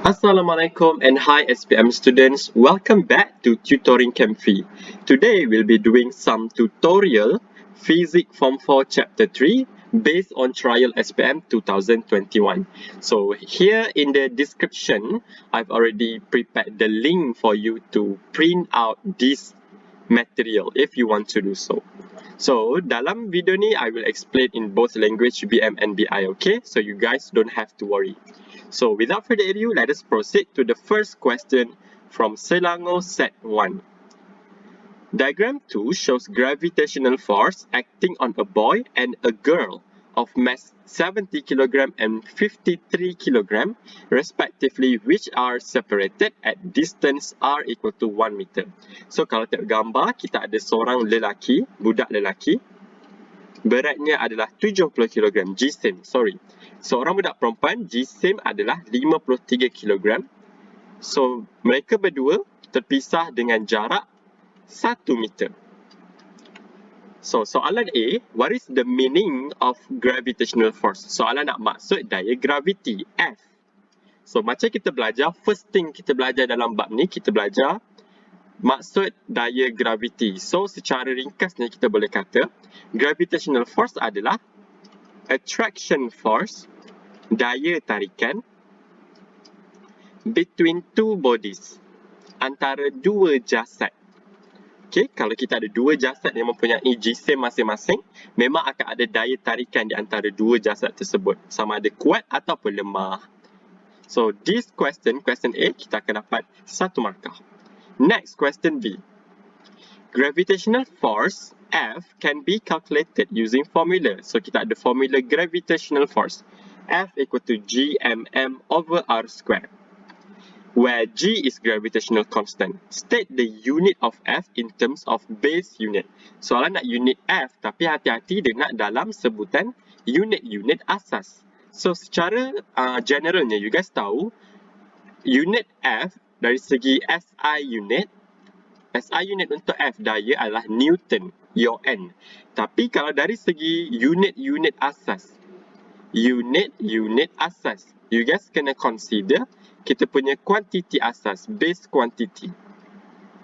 Assalamualaikum and hi SPM students, welcome back to Tutoring ChemPhy. Today we'll be doing some tutorial Physics Form 4 Chapter 3 based on Trial SPM 2021. So here in the description, I've already prepared the link for you to print out this material if you want to do so. So dalam video ni I will explain in both language BM and BI, okay? So you guys don't have to worry. So without further ado, let us proceed to the first question from Selangor Set 1. Diagram 2 shows gravitational force acting on a boy and a girl of mass 70 kg and 53 kg respectively, which are separated at distance r equal to 1 meter. So kalau tengok gambar, kita ada seorang lelaki, budak lelaki, beratnya adalah 70 kg, G-same, sorry. Seorang budak perempuan, G-same adalah 53 kg. So, mereka berdua terpisah dengan jarak 1 meter. So, soalan A, what is the meaning of gravitational force? Soalan nak maksud daya graviti, F. So, macam kita belajar, first thing kita belajar dalam bab ni, kita belajar maksud daya graviti. So, secara ringkasnya kita boleh kata, gravitational force adalah attraction force, daya tarikan between two bodies, antara dua jasad. Okay, kalau kita ada dua jasad yang mempunyai G-same masing-masing, memang akan ada daya tarikan di antara dua jasad tersebut, sama ada kuat ataupun lemah. So, this question A, kita akan dapat 1 markah. Next, question B. Gravitational force F can be calculated using formula. So, kita ada formula gravitational force. F equal to gmm over r square, where g is gravitational constant. State the unit of F in terms of base unit. Soalan nak unit F, tapi hati-hati dia nak dalam sebutan unit-unit asas. So, secara generalnya, you guys tahu, unit F dari segi SI unit untuk F daya adalah Newton, your N. Tapi kalau dari segi unit-unit asas, you guys kena consider kita punya kuantiti asas, base quantity,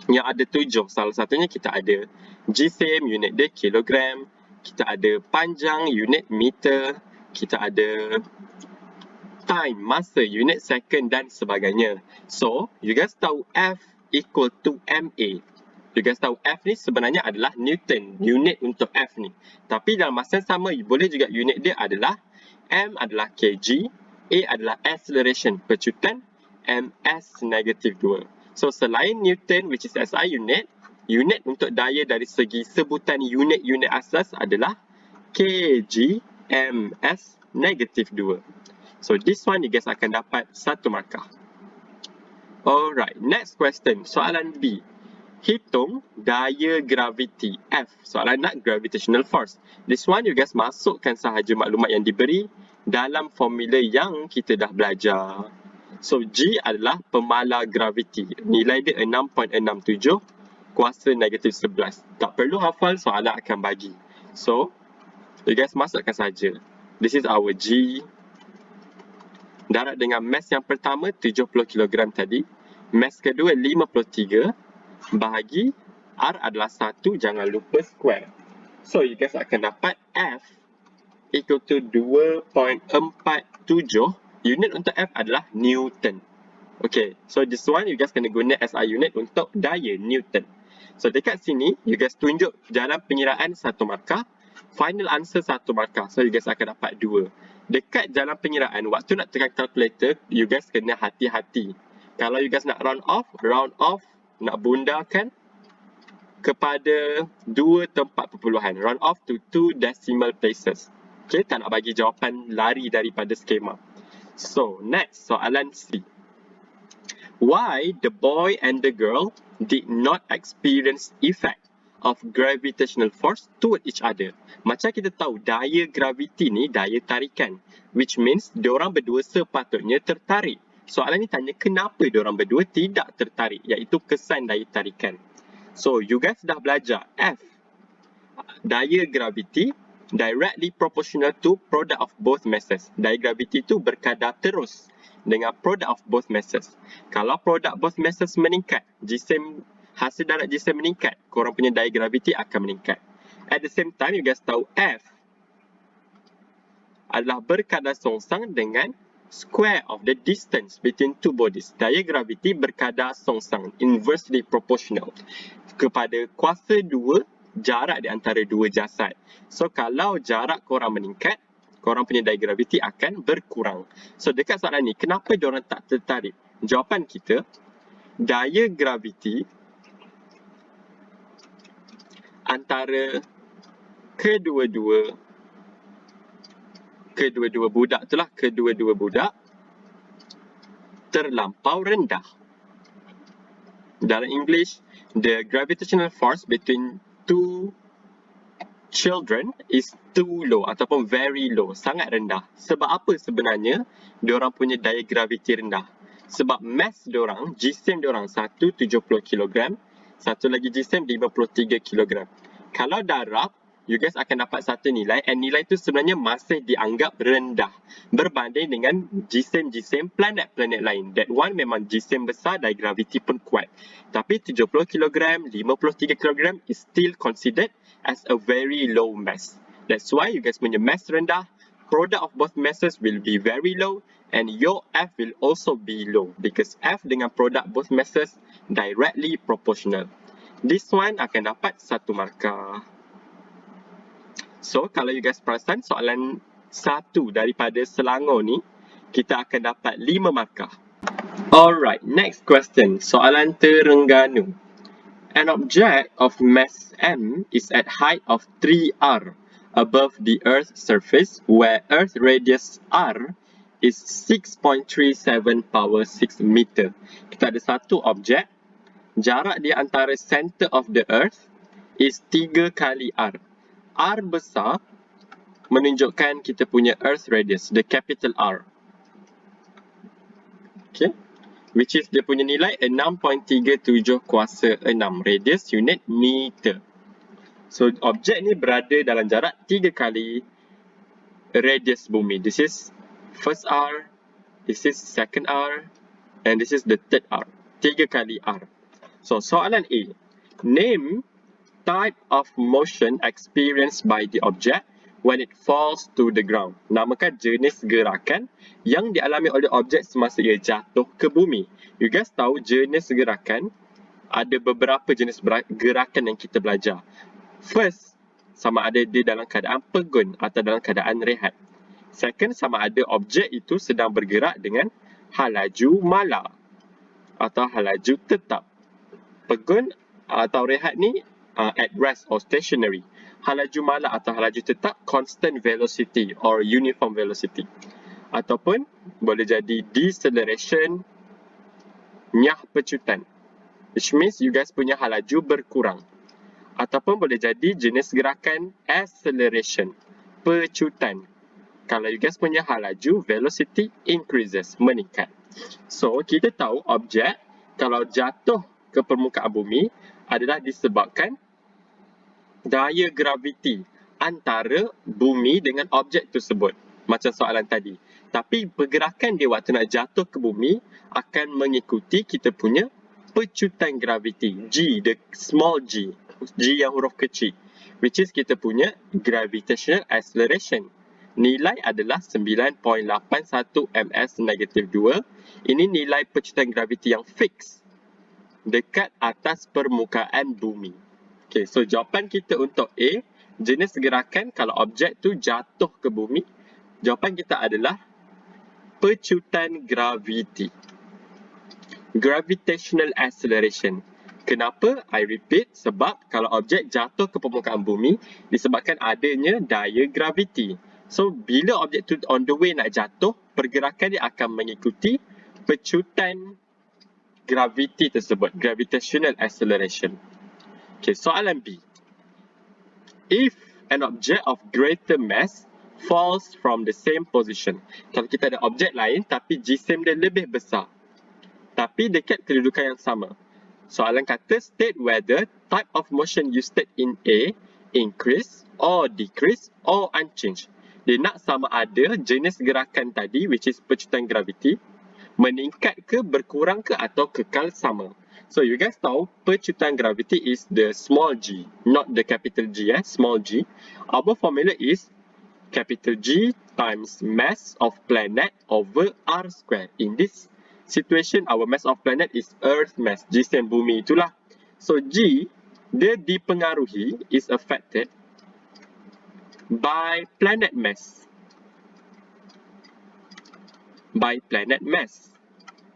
yang ada 7. Salah satunya kita ada G-same, unit dia kilogram, kita ada panjang, unit meter, kita ada time, masa, unit second dan sebagainya. So, you guys tahu F equal to MA. You guys tahu F ni sebenarnya adalah Newton, unit untuk F ni. Tapi dalam masa yang sama, boleh juga unit dia adalah M adalah kg, A adalah acceleration, pecutan, ms negatif 2. So, selain Newton, which is SI unit, unit untuk daya dari segi sebutan unit-unit asas adalah kg, ms negatif 2. So, this one you guys akan dapat 1 markah. Alright, next question. Soalan B. Hitung daya graviti F. Soalan nak gravitational force. This one you guys masukkan sahaja maklumat yang diberi dalam formula yang kita dah belajar. So, G adalah pemala graviti. Nilai dia 6.67, kuasa negatif 11. Tak perlu hafal, soalan akan bagi. So, you guys masukkan sahaja. This is our G. Darat dengan mass yang pertama 70 kg tadi. Mass kedua 53. Bahagi R adalah 1, jangan lupa square. So, you guys akan dapat F equal to 2.47. Unit untuk F adalah Newton. Okay, so this one you guys kena guna SI unit untuk daya Newton. So, dekat sini, you guys tunjuk jalan pengiraan 1 markah. Final answer 1 markah. So, you guys akan dapat 2. Dekat jalan pengiraan, waktu nak tekan calculator, you guys kena hati-hati. Kalau you guys nak round off, nak bundakan kepada 2 tempat perpuluhan. Round off to 2 decimal places. Okay, tak nak bagi jawapan lari daripada skema. So, next, soalan C. Why the boy and the girl did not experience effect of gravitational force toward each other? Macam kita tahu, daya graviti ni daya tarikan, which means diorang berdua sepatutnya tertarik. Soalan ni tanya kenapa diorang berdua tidak tertarik, iaitu kesan daya tarikan. So, you guys dah belajar F, daya graviti, directly proportional to product of both masses. Daya graviti itu berkadar terus dengan product of both masses. Kalau product both masses meningkat, hasil darat jisim meningkat, korang punya daya graviti akan meningkat. At the same time, you guys tahu F adalah berkadar songsang dengan square of the distance between two bodies. Daya graviti berkadar songsang, inversely proportional, kepada kuasa 2 jarak di antara dua jasad. So, kalau jarak korang meningkat, korang punya daya graviti akan berkurang. So, dekat soalan ni, kenapa diorang tak tertarik? Jawapan kita, daya graviti antara kedua-dua budak terlampau rendah. Dalam English, the gravitational force between two children is too low ataupun very low, sangat rendah. Sebab apa sebenarnya diorang punya daya graviti rendah? Sebab mass diorang, jisim diorang 170 kg, satu lagi jisim 53 kg. Kalau darab, you guys akan dapat satu nilai, and nilai itu sebenarnya masih dianggap rendah berbanding dengan jisim-jisim planet-planet lain. That one memang jisim besar, daya graviti pun kuat. Tapi 70 kg, 53 kg is still considered as a very low mass. That's why you guys punya mass rendah, product of both masses will be very low, and your F will also be low because F dengan product both masses directly proportional. This one akan dapat 1 markah. So, kalau you guys perasan soalan 1 daripada Selangor ni, kita akan dapat 5 markah. Alright, next question. Soalan Terengganu. An object of mass m is at height of 3r above the Earth's surface, where Earth radius r is 6.37 power 6 meter. Kita ada satu objek, jarak di antara center of the Earth is 3 kali r. R besar menunjukkan kita punya Earth radius, the capital R. Okay. Which is dia punya nilai 6.37 kuasa 6. Radius unit meter. So, objek ni berada dalam jarak 3 kali radius bumi. This is first R, this is second R, and this is the third R. 3 kali R. So, soalan A. Name type of motion experienced by the object when it falls to the ground. Namakan jenis gerakan yang dialami oleh objek semasa ia jatuh ke bumi. You guys tahu jenis gerakan, ada beberapa jenis gerakan yang kita belajar. First, sama ada dia dalam keadaan pegun atau dalam keadaan rehat. Second, sama ada objek itu sedang bergerak dengan halaju mala atau halaju tetap. Pegun atau rehat ni at rest or stationary. Halaju mala atau halaju tetap constant velocity or uniform velocity. Ataupun boleh jadi deceleration, nyah pecutan. Which means you guys punya halaju berkurang. Ataupun boleh jadi jenis gerakan acceleration, pecutan. Kalau you guys punya halaju velocity increases, meningkat. So, kita tahu objek kalau jatuh ke permukaan bumi adalah disebabkan daya graviti antara bumi dengan objek tersebut. Macam soalan tadi. Tapi pergerakan dia waktu nak jatuh ke bumi akan mengikuti kita punya pecutan graviti. G, the small g. G yang huruf kecil. Which is kita punya gravitational acceleration. Nilai adalah 9.81 ms-2. Ini nilai pecutan graviti yang fix dekat atas permukaan bumi. Okay, so jawapan kita untuk A, jenis gerakan kalau objek tu jatuh ke bumi, jawapan kita adalah pecutan graviti. Gravitational acceleration. Kenapa? I repeat, sebab kalau objek jatuh ke permukaan bumi, disebabkan adanya daya graviti. So, bila objek tu on the way nak jatuh, pergerakan dia akan mengikuti pecutan graviti tersebut. Gravitational acceleration. Okay, soalan B. If an object of greater mass falls from the same position. Kalau kita ada objek lain tapi jisim dia lebih besar, tapi dekat kedudukan yang sama. Soalan kata state whether type of motion you state in A increase or decrease or unchanged. Dia nak sama ada jenis gerakan tadi, which is pecutan graviti, meningkat ke, berkurang ke atau kekal sama. So you guys tahu pecutan graviti is the small g, not the capital G, small g. Our formula is capital G times mass of planet over R square. In this situation, our mass of planet is Earth mass, jisim bumi itulah. So G, dia dipengaruhi, is affected by planet mass. By planet mass.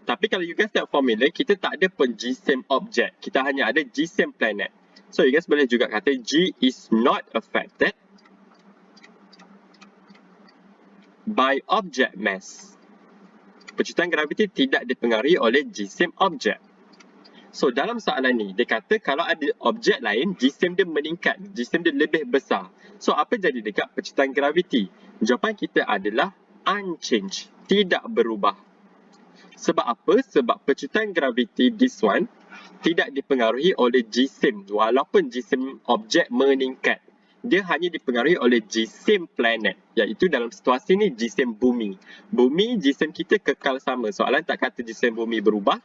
Tapi kalau you guys tengok formula, kita tak ada pun jisim objek. Kita hanya ada jisim planet. So you guys boleh juga kata G is not affected by object mass. Pecutan graviti tidak dipengaruhi oleh jisim objek. So dalam soalan ni, dia kata kalau ada objek lain, jisim dia meningkat, jisim dia lebih besar. So apa jadi dekat pecutan graviti? Jawapan kita adalah unchanged, tidak berubah. Sebab apa? Sebab pecutan graviti this one tidak dipengaruhi oleh jisim, walaupun jisim objek meningkat. Dia hanya dipengaruhi oleh jisim planet, iaitu dalam situasi ni jisim bumi. Bumi, jisim kita kekal sama. Soalan tak kata jisim bumi berubah.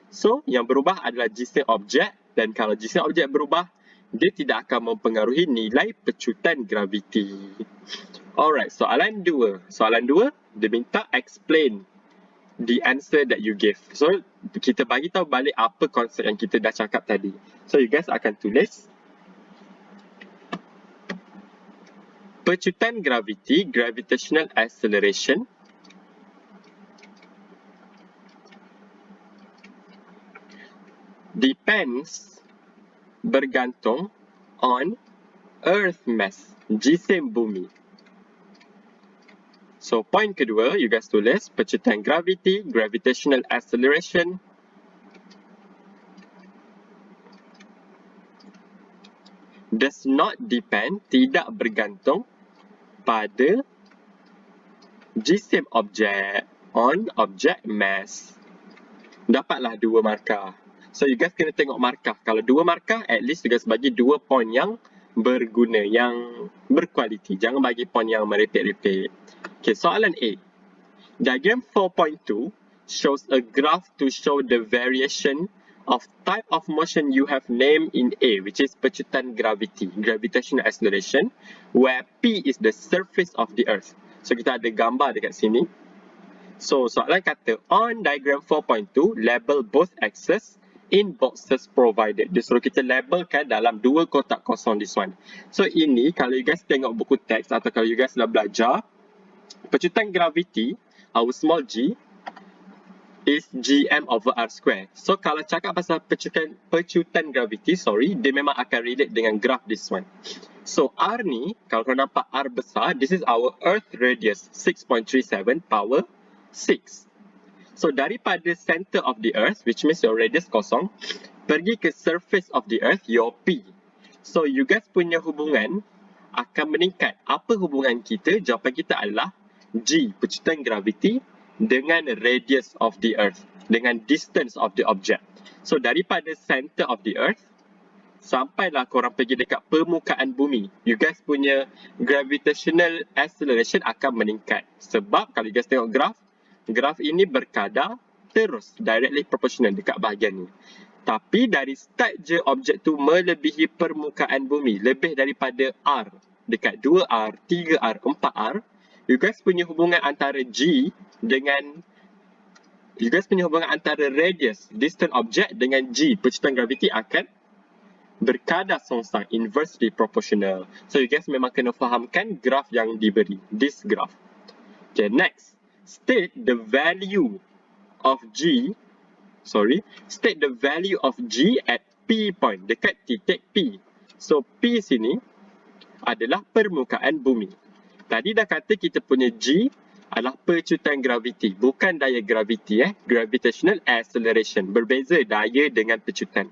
So, yang berubah adalah jisim objek, dan kalau jisim objek berubah, dia tidak akan mempengaruhi nilai pecutan graviti. Alright, soalan 2. Soalan 2, dia minta explain the answer that you give. So, kita bagi tahu balik apa konsep yang kita dah cakap tadi. So, you guys akan tulis pecutan graviti, gravitational acceleration, depends, bergantung, on Earth mass, jisim bumi. So, point kedua, you guys tulis pecutan graviti, gravitational acceleration, does not depend, tidak bergantung, pada jisim objek, on object mass. Dapatlah 2 markah. So, you guys kena tengok markah. Kalau 2 markah, at least you guys bagi 2 point yang berguna, yang berkualiti. Jangan bagi point yang merepek-repek. Okay, soalan A. Diagram 4.2 shows a graph to show the variation of type of motion you have named in A, which is pecutan gravity, gravitational acceleration, where P is the surface of the earth. So, kita ada gambar dekat sini. So, soalan kata, on diagram 4.2, label both axes in boxes provided. Dia suruh kita labelkan dalam 2 kotak kosong this one. So, ini kalau you guys tengok buku teks atau kalau you guys dah belajar, pecutan graviti, our small g, is gm over r square. So, kalau cakap pasal pecutan graviti, dia memang akan relate dengan graph this one. So, r ni, kalau korang nampak r besar, this is our earth radius, 6.37 power 6. So, daripada center of the earth, which means your radius kosong, pergi ke surface of the earth, your P. So, you guys punya hubungan akan meningkat. Apa hubungan kita? Jawapan kita adalah G, pecutan graviti, dengan radius of the earth, dengan distance of the object. So, daripada center of the earth, sampailah korang pergi dekat permukaan bumi, you guys punya gravitational acceleration akan meningkat. Sebab kalau you guys tengok graf ini berkadar terus, directly proportional dekat bahagian ni. Tapi dari start je objek tu melebihi permukaan bumi, lebih daripada R, dekat 2R, 3R, 4R, you guys punya hubungan antara G dengan antara radius, distant object dengan G, pecutan graviti akan berkadar songsang, inversely proportional. So you guys memang kena fahamkan graf yang diberi, this graph. Okay, next. State the value of G at P point, dekat titik P. So P sini adalah permukaan bumi. Tadi dah kata kita punya G adalah pecutan graviti, bukan daya graviti, gravitational acceleration. Berbeza daya dengan pecutan.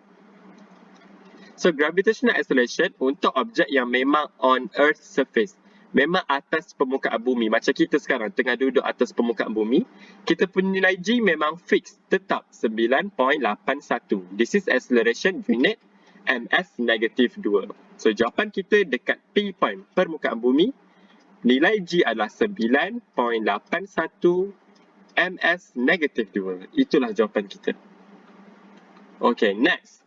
So, gravitational acceleration untuk objek yang memang on earth surface, memang atas permukaan bumi. Macam kita sekarang tengah duduk atas permukaan bumi, kita punya nilai G memang fix, tetap 9.81. This is acceleration unit ms -2. So, jawapan kita dekat P point, permukaan bumi. Nilai G adalah 9.81 ms negatif 2. Itulah jawapan kita. Okay, next.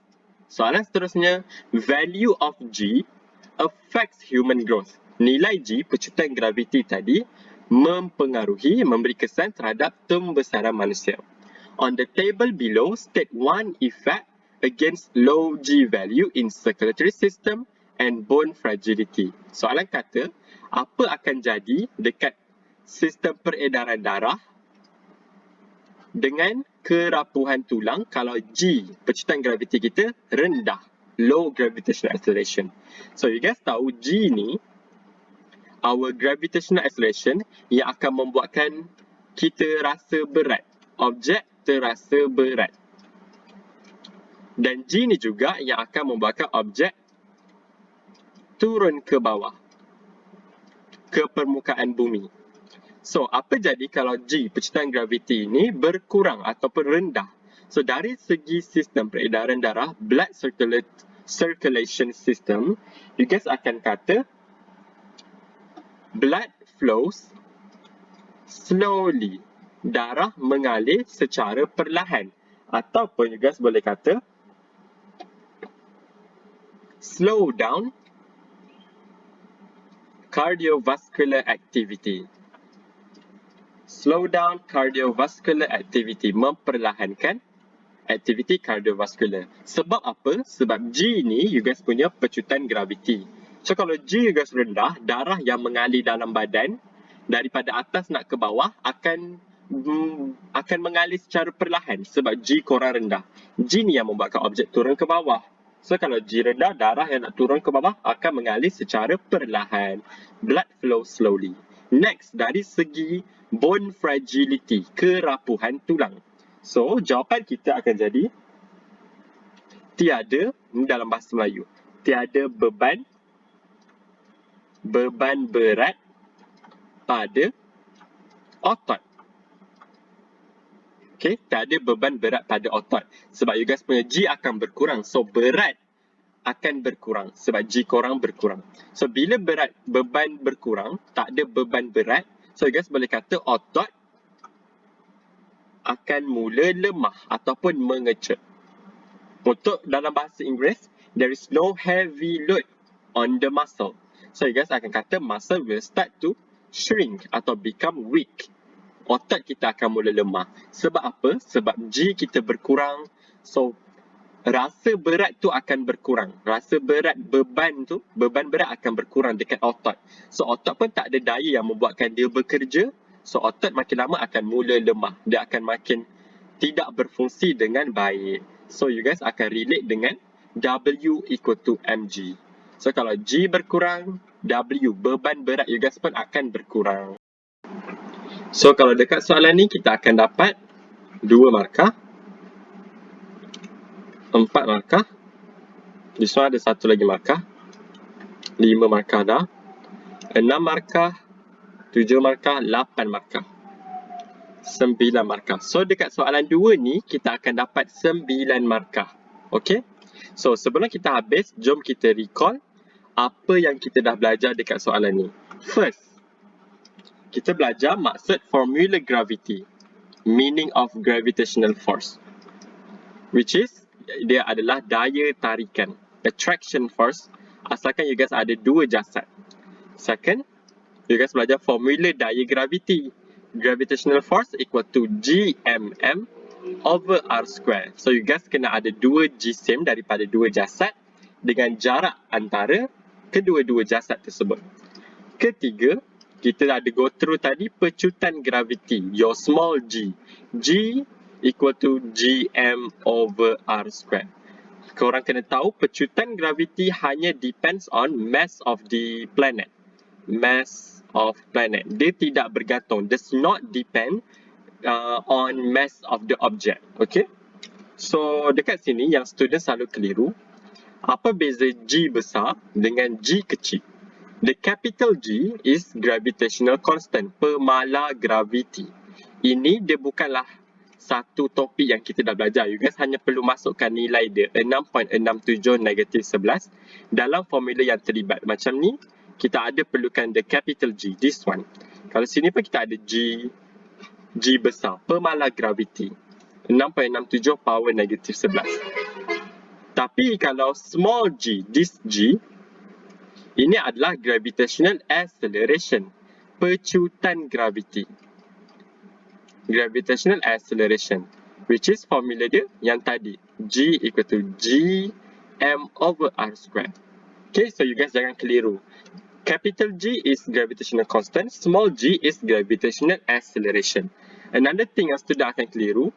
Soalan seterusnya, value of G affects human growth. Nilai G, pecutan graviti tadi, mempengaruhi, memberi kesan terhadap pembesaran manusia. On the table below, state one effect against low G value in circulatory system and bone fragility. Soalan kata, apa akan jadi dekat sistem peredaran darah dengan kerapuhan tulang kalau G, pecutan graviti kita, rendah. Low gravitational acceleration. So, you guys tahu G ni, our gravitational acceleration yang akan membuatkan kita rasa berat. Objek terasa berat. Dan G ni juga yang akan membuatkan objek turun ke bawah, ke permukaan bumi. So, apa jadi kalau G, pecutan graviti ini berkurang ataupun rendah? So, dari segi sistem peredaran darah, blood circulation system, you guys akan kata blood flows slowly. Darah mengalir secara perlahan. Ataupun you guys boleh kata slow down cardiovascular activity. Slow down cardiovascular activity, memperlahankan aktiviti kardiovaskular. Sebab apa? Sebab G ni you guys punya pecutan graviti. So kalau G you guys rendah, darah yang mengalir dalam badan daripada atas nak ke bawah akan mengalir secara perlahan sebab G korang rendah. G ni yang membuatkan objek turun ke bawah. So kalau G rendah, darah yang nak turun ke bawah akan mengalir secara perlahan. Blood flow slowly. Next, dari segi bone fragility, kerapuhan tulang. So, jawapan kita akan jadi tiada, ini dalam bahasa Melayu, tiada beban berat pada otot. Okay, tiada beban berat pada otot. Sebab you guys punya G akan berkurang. So, berat akan berkurang sebab G korang berkurang. So, bila beban berkurang, tak ada beban berat. So, you guys boleh kata otot akan mula lemah ataupun mengecek. Untuk dalam bahasa Inggeris, there is no heavy load on the muscle. So, you guys akan kata muscle will start to shrink atau become weak. Otot kita akan mula lemah. Sebab apa? Sebab G kita berkurang. So, rasa berat tu akan berkurang. Rasa berat beban berat akan berkurang dekat otot. So, otot pun tak ada daya yang membuatkan dia bekerja. So, otot makin lama akan mula lemah. Dia akan makin tidak berfungsi dengan baik. So, you guys akan relate dengan W equal to mg. So, kalau G berkurang, W, beban berat you guys pun akan berkurang. So, kalau dekat soalan ni, kita akan dapat 2 markah, 4 markah. Di soalan ada 1 lagi markah. 5 markah dah. 6 markah. 7 markah, 8 markah. 9 markah. So, dekat soalan 2 ni, kita akan dapat 9 markah. Okay? So, sebelum kita habis, jom kita recall apa yang kita dah belajar dekat soalan ni. First, kita belajar maksud formula gravity. Meaning of gravitational force. Which is, dia adalah daya tarikan. Attraction force. Asalkan you guys ada 2 jasad. Second, you guys belajar formula daya graviti. Gravitational force equal to GMM over R square. So, you guys kena ada 2 jisim daripada 2 jasad dengan jarak antara kedua-dua jasad tersebut. Ketiga, kita ada go through tadi pecutan graviti. Your small g. G equal to GM over R square. Korang kena tahu pecutan graviti hanya depends on mass of the planet. Mass of planet. Dia tidak bergantung. Does not depend on mass of the object. Okay? So, dekat sini yang student selalu keliru. Apa beza G besar dengan G kecil? The capital G is gravitational constant. Pemala graviti. Ini dia bukanlah satu topik yang kita dah belajar. You guys hanya perlu masukkan nilai dia 6.67 negatif 11 dalam formula yang terlibat. Macam ni, kita ada perlukan the capital G, this one. Kalau sini pun kita ada G besar, pemalar gravity. 6.67 power negatif 11. Tapi kalau small g, this G, ini adalah gravitational acceleration, pecutan gravity. Gravitational acceleration, which is formula dia yang tadi, G equal to G m over R square. Okay, so you guys jangan keliru. Capital G is gravitational constant, small g is gravitational acceleration. Another thing yang student akan keliru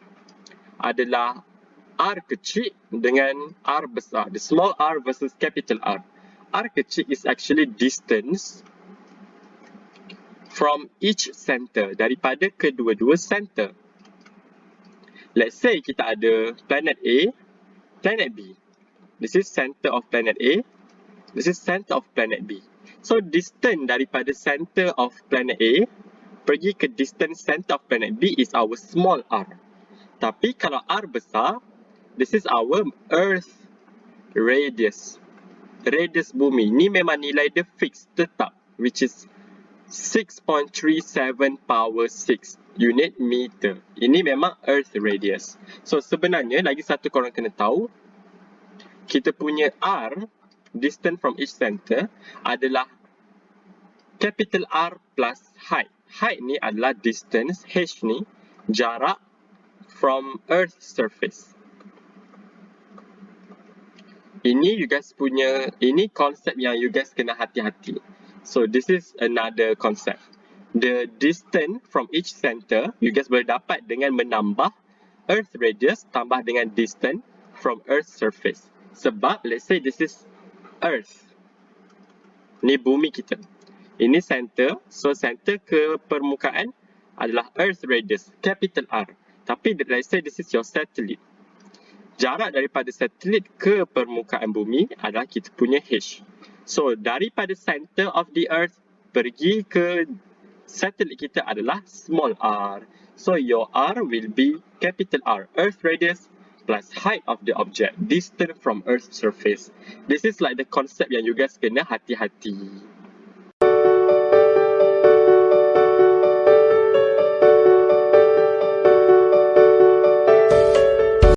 adalah R kecil dengan R besar. The small r versus capital R. R kecil is actually distance from each center, daripada kedua-dua center. Let's say kita ada planet A, planet B. This is center of planet A. This is center of planet B. So distance daripada center of planet A pergi ke distance center of planet B is our small r. Tapi kalau R besar, this is our Earth radius. Radius bumi. Ni memang nilai dia fix, tetap, which is 6.37 power 6 unit meter. Ini memang Earth radius. So sebenarnya lagi satu korang kena tahu, kita punya R, distance from each center, adalah capital R plus height. Height ni adalah distance, H ni jarak from Earth surface. Ini you guys punya, ini konsep yang you guys kena hati-hati. So this is another concept. The distance from each center, you guys boleh dapat dengan menambah Earth radius tambah dengan distance from Earth surface. Sebab let's say this is Earth. Ni bumi kita. Ini center, so center ke permukaan adalah Earth radius, capital R. Tapi let's say this is your satellite. Jarak daripada satelit ke permukaan bumi adalah kita punya H. So, daripada center of the earth pergi ke satelit kita adalah small r. So, your r will be capital R, Earth radius plus height of the object, distance from Earth's surface. This is like the concept yang you guys kena hati-hati.